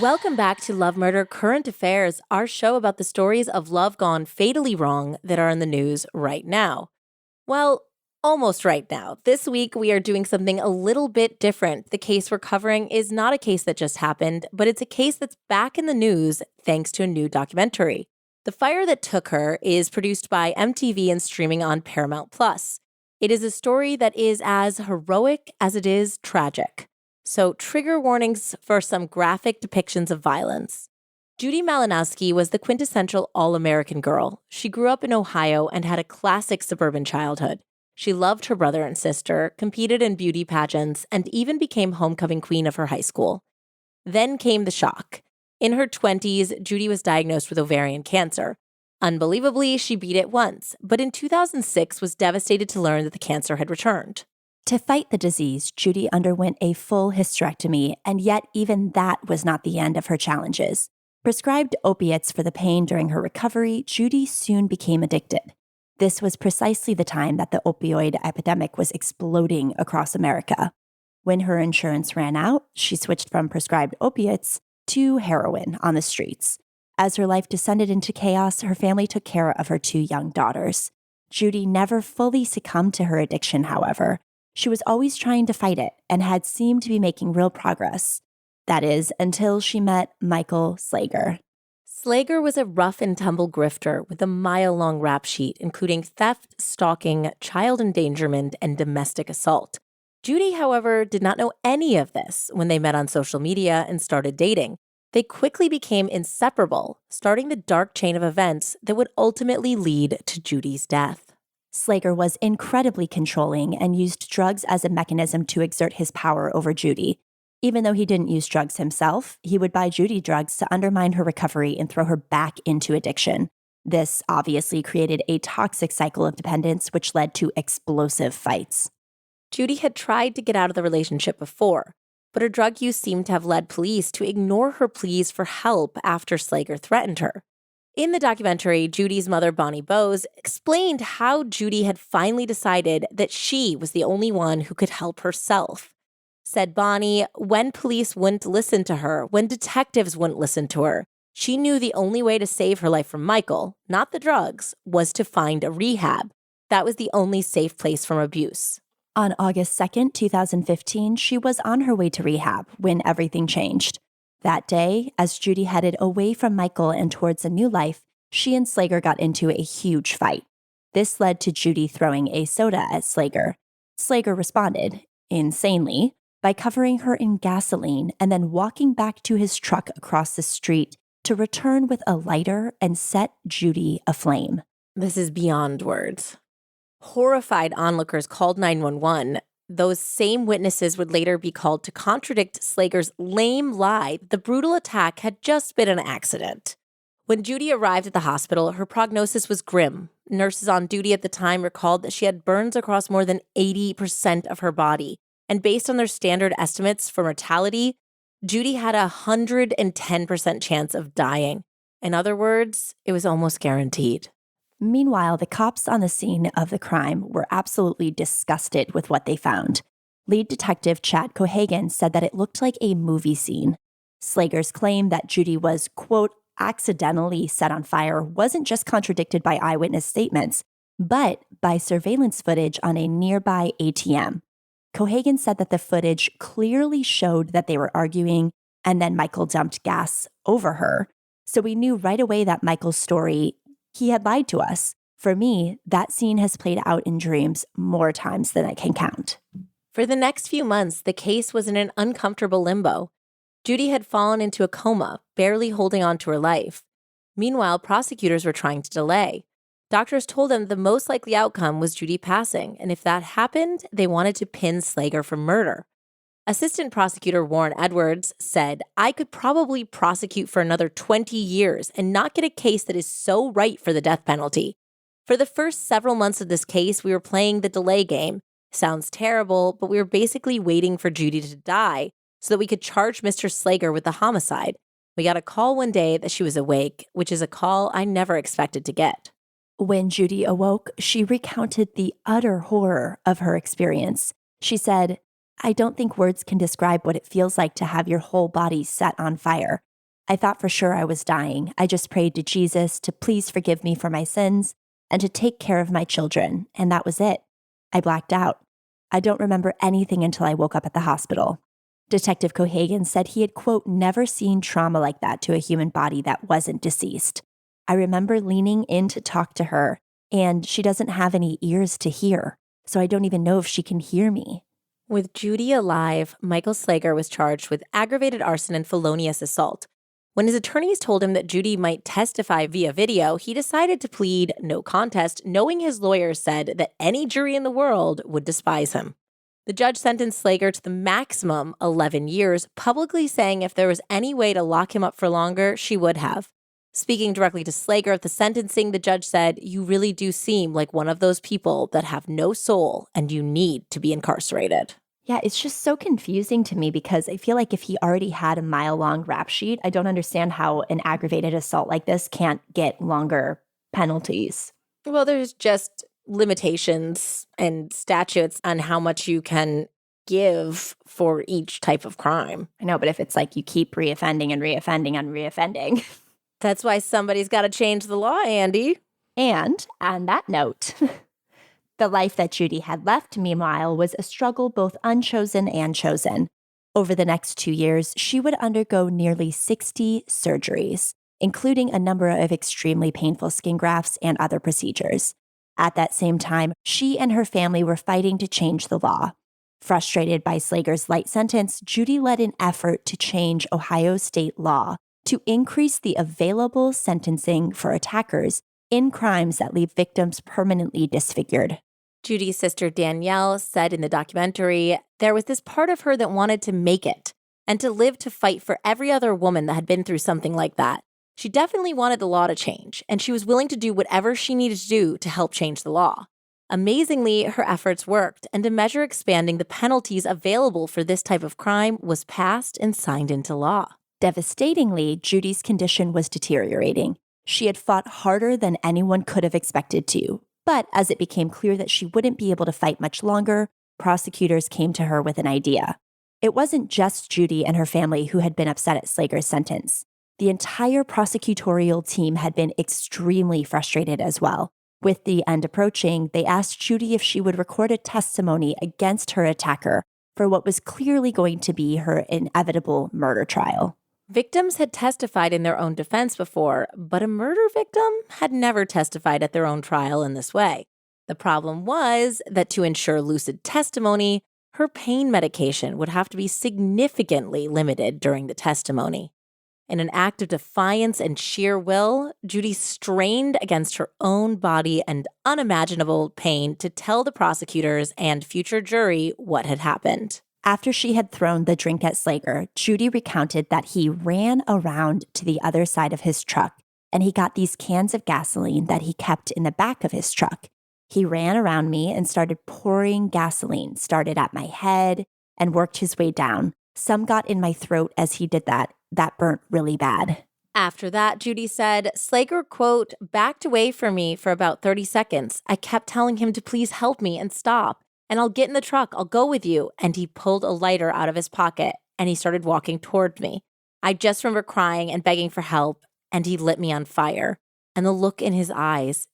Welcome back to Love Murder Current Affairs, our show about the stories of love gone fatally wrong that are in the news right now. Well, almost right now. This week, we are doing something a little bit different. The case we're covering is not a case that just happened, but it's a case that's back in the news thanks to a new documentary. The Fire That Took Her is produced by MTV and streaming on Paramount+. It is a story that is as heroic as it is tragic. So trigger warnings for some graphic depictions of violence. Judy Malinowski was the quintessential all-American girl. She grew up in Ohio and had a classic suburban childhood. She loved her brother and sister, competed in beauty pageants, and even became homecoming queen of her high school. Then came the shock. In her 20s, Judy was diagnosed with ovarian cancer. Unbelievably, she beat it once, but in 2006 was devastated to learn that the cancer had returned. To fight the disease, Judy underwent a full hysterectomy, and yet even that was not the end of her challenges. Prescribed opiates for the pain during her recovery, Judy soon became addicted. This was precisely the time that the opioid epidemic was exploding across America. When her insurance ran out, she switched from prescribed opiates to heroin on the streets. As her life descended into chaos, her family took care of her 2 young daughters. Judy never fully succumbed to her addiction, however. She was always trying to fight it and had seemed to be making real progress. That is, until she met Michael Slager. Slager was a rough and tumble grifter with a mile-long rap sheet, including theft, stalking, child endangerment, and domestic assault. Judy, however, did not know any of this when they met on social media and started dating. They quickly became inseparable, starting the dark chain of events that would ultimately lead to Judy's death. Slager was incredibly controlling and used drugs as a mechanism to exert his power over Judy. Even though he didn't use drugs himself, he would buy Judy drugs to undermine her recovery and throw her back into addiction. This obviously created a toxic cycle of dependence, which led to explosive fights. Judy had tried to get out of the relationship before, but her drug use seemed to have led police to ignore her pleas for help after Slager threatened her. In the documentary, Judy's mother, Bonnie Bose, explained how Judy had finally decided that she was the only one who could help herself. Said Bonnie, when police wouldn't listen to her, when detectives wouldn't listen to her, she knew the only way to save her life from Michael, not the drugs, was to find a rehab. That was the only safe place from abuse. On August 2nd, 2015, she was on her way to rehab when everything changed. That day, as Judy headed away from Michael and towards a new life, she and Slager got into a huge fight. This led to Judy throwing a soda at Slager. Slager responded, insanely, by covering her in gasoline and then walking back to his truck across the street to return with a lighter and set Judy aflame. This is beyond words. Horrified onlookers called 911. Those same witnesses would later be called to contradict Slager's lame lie that the brutal attack had just been an accident. When Judy arrived at the hospital, her prognosis was grim. Nurses on duty at the time recalled that she had burns across more than 80% of her body. And based on their standard estimates for mortality, Judy had a 110% chance of dying. In other words, it was almost guaranteed. Meanwhile, the cops on the scene of the crime were absolutely disgusted with what they found. Lead detective Chad Cohagen said that it looked like a movie scene. Slager's claim that Judy was, quote, accidentally set on fire wasn't just contradicted by eyewitness statements, but by surveillance footage on a nearby ATM. Cohagen said that the footage clearly showed that they were arguing and then Michael dumped gas over her. So we knew right away that Michael's story, he had lied to us. For me, that scene has played out in dreams more times than I can count. For the next few months, the case was in an uncomfortable limbo. Judy had fallen into a coma, barely holding on to her life. Meanwhile, prosecutors were trying to delay. Doctors told them the most likely outcome was Judy passing, and if that happened, they wanted to pin Slager for murder. Assistant prosecutor Warren Edwards said, "I could probably prosecute for another 20 years and not get a case that is so right for the death penalty. For the first several months of this case, we were playing the delay game. Sounds terrible, but we were basically waiting for Judy to die so that we could charge Mr. Slager with the homicide. We got a call one day that she was awake, which is a call I never expected to get." When Judy awoke, she recounted the utter horror of her experience. She said, "I don't think words can describe what it feels like to have your whole body set on fire. I thought for sure I was dying. I just prayed to Jesus to please forgive me for my sins and to take care of my children, and that was it. I blacked out. I don't remember anything until I woke up at the hospital. Detective Cohagen said he had, quote, never seen trauma like that to a human body that wasn't deceased. I remember leaning in to talk to her, and she doesn't have any ears to hear, so I don't even know if she can hear me. With Judy alive, Michael Slager was charged with aggravated arson and felonious assault. When his attorneys told him that Judy might testify via video, he decided to plead no contest, knowing his lawyers said that any jury in the world would despise him. The judge sentenced Slager to the maximum 11 years, publicly saying if there was any way to lock him up for longer, she would have. Speaking directly to Slager at the sentencing, the judge said, "You really do seem like one of those people that have no soul and you need to be incarcerated." Yeah, it's just so confusing to me because I feel like if he already had a mile-long rap sheet, I don't understand how an aggravated assault like this can't get longer penalties. Well, there's just limitations and statutes on how much you can give for each type of crime. I know, but if it's like you keep reoffending and reoffending and reoffending. That's why somebody's got to change the law, Andie. And on that note, the life that Judy had left, meanwhile, was a struggle both unchosen and chosen. Over the next 2 years, she would undergo nearly 60 surgeries, including a number of extremely painful skin grafts and other procedures. At that same time, she and her family were fighting to change the law. Frustrated by Slager's light sentence, Judy led an effort to change Ohio state law to increase the available sentencing for attackers in crimes that leave victims permanently disfigured. Judy's sister Danielle said in the documentary, there was this part of her that wanted to make it and to live to fight for every other woman that had been through something like that. She definitely wanted the law to change, and she was willing to do whatever she needed to do to help change the law. Amazingly, her efforts worked, and a measure expanding the penalties available for this type of crime was passed and signed into law. Devastatingly, Judy's condition was deteriorating. She had fought harder than anyone could have expected to. But as it became clear that she wouldn't be able to fight much longer, prosecutors came to her with an idea. It wasn't just Judy and her family who had been upset at Slager's sentence. The entire prosecutorial team had been extremely frustrated as well. With the end approaching, they asked Judy if she would record a testimony against her attacker for what was clearly going to be her inevitable murder trial. Victims had testified in their own defense before, but a murder victim had never testified at their own trial in this way. The problem was that to ensure lucid testimony, her pain medication would have to be significantly limited during the testimony. In an act of defiance and sheer will, Judy strained against her own body and unimaginable pain to tell the prosecutors and future jury what had happened. After she had thrown the drink at Slager, Judy recounted that he ran around to the other side of his truck, and he got these cans of gasoline that he kept in the back of his truck. He ran around me and started pouring gasoline, started at my head, and worked his way down. Some got in my throat as he did that. That burnt really bad. After that, Judy said, Slager, quote, backed away from me for about 30 seconds. I kept telling him to please help me and stop. And I'll get in the truck. I'll go with you. And he pulled a lighter out of his pocket and he started walking toward me. I just remember crying and begging for help, and he lit me on fire. And the look in his eyes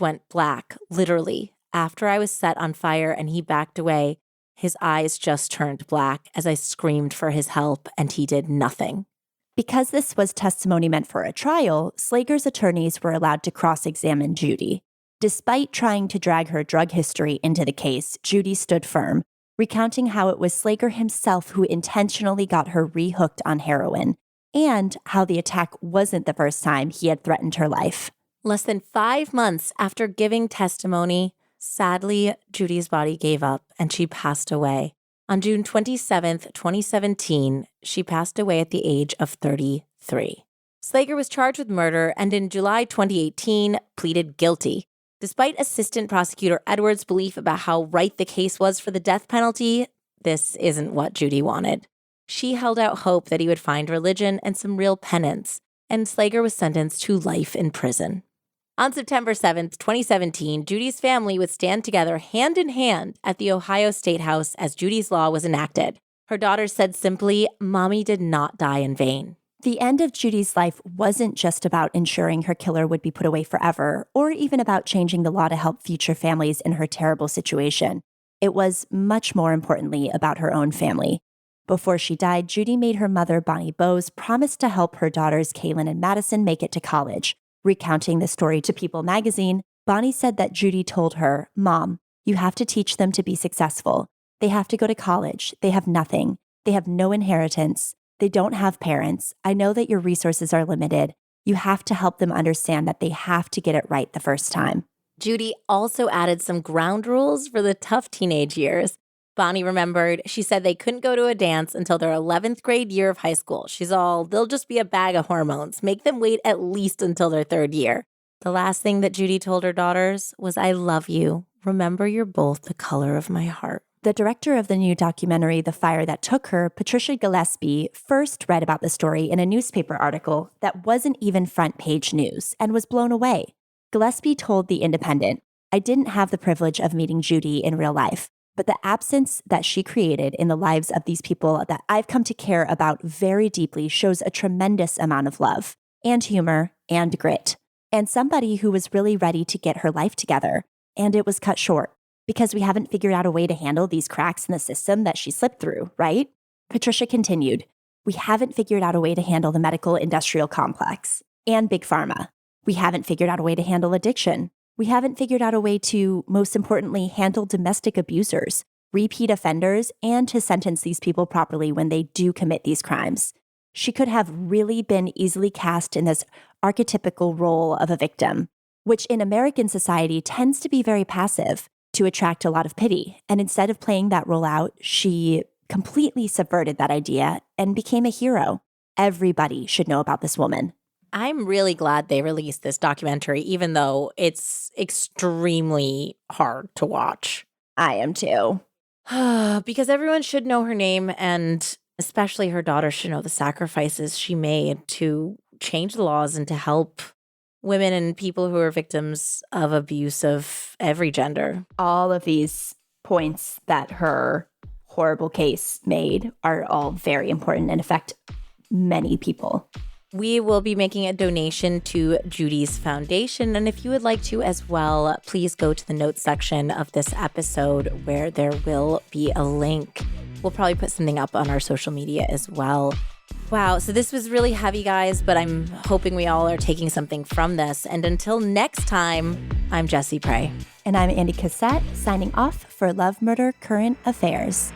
went black, literally. After I was set on fire and he backed away, his eyes just turned black as I screamed for his help, and he did nothing. Because this was testimony meant for a trial, Slager's attorneys were allowed to cross-examine Judy. Despite trying to drag her drug history into the case, Judy stood firm, recounting how it was Slager himself who intentionally got her rehooked on heroin, and how the attack wasn't the first time he had threatened her life. Less than 5 months after giving testimony, sadly, Judy's body gave up and she passed away. On June 27th, 2017, she passed away at the age of 33. Slager was charged with murder and in July 2018 pleaded guilty. Despite Assistant Prosecutor Edwards' belief about how right the case was for the death penalty, this isn't what Judy wanted. She held out hope that he would find religion and some real penance, and Slager was sentenced to life in prison. On September 7th, 2017, Judy's family would stand together hand in hand at the Ohio State House as Judy's Law was enacted. Her daughters said simply, "Mommy did not die in vain." The end of Judy's life wasn't just about ensuring her killer would be put away forever, or even about changing the law to help future families in her terrible situation. It was, much more importantly, about her own family. Before she died, Judy made her mother, Bonnie Bowes, promise to help her daughters, Kaylin and Madison, make it to college. Recounting the story to People magazine, Bonnie said that Judy told her, "Mom, you have to teach them to be successful. They have to go to college. They have nothing. They have no inheritance. They don't have parents. I know that your resources are limited. You have to help them understand that they have to get it right the first time." Judy also added some ground rules for the tough teenage years. Bonnie remembered, she said they couldn't go to a dance until their 11th grade year of high school. She's all, they'll just be a bag of hormones. Make them wait at least until their 3rd year. The last thing that Judy told her daughters was, "I love you. Remember, you're both the color of my heart." The director of the new documentary, The Fire That Took Her, Patricia Gillespie, first read about the story in a newspaper article that wasn't even front page news and was blown away. Gillespie told The Independent, "I didn't have the privilege of meeting Judy in real life, but the absence that she created in the lives of these people that I've come to care about very deeply shows a tremendous amount of love and humor and grit, and somebody who was really ready to get her life together, and it was cut short. Because we haven't figured out a way to handle these cracks in the system that she slipped through, right?" Patricia continued, "We haven't figured out a way to handle the medical industrial complex and big pharma. We haven't figured out a way to handle addiction. We haven't figured out a way to, most importantly, handle domestic abusers, repeat offenders, and to sentence these people properly when they do commit these crimes. She could have really been easily cast in this archetypical role of a victim, which in American society tends to be very passive, to attract a lot of pity. And instead of playing that role out, she completely subverted that idea and became a hero. Everybody should know about this woman." I'm really glad they released this documentary, even though it's extremely hard to watch. I am too. Because everyone should know her name, and especially her daughter should know the sacrifices she made to change the laws and to help women and people who are victims of abuse of every gender. All of these points that her horrible case made are all very important and affect many people. We will be making a donation to Judy's foundation, and if you would like to as well, please go to the notes section of this episode where there will be a link. We'll probably put something up on our social media as well. Wow, so this was really heavy, guys, but I'm hoping we all are taking something from this. And until next time, I'm Jessie Prey. And I'm Andie Cassette, signing off for Love, Murder, Current Affairs.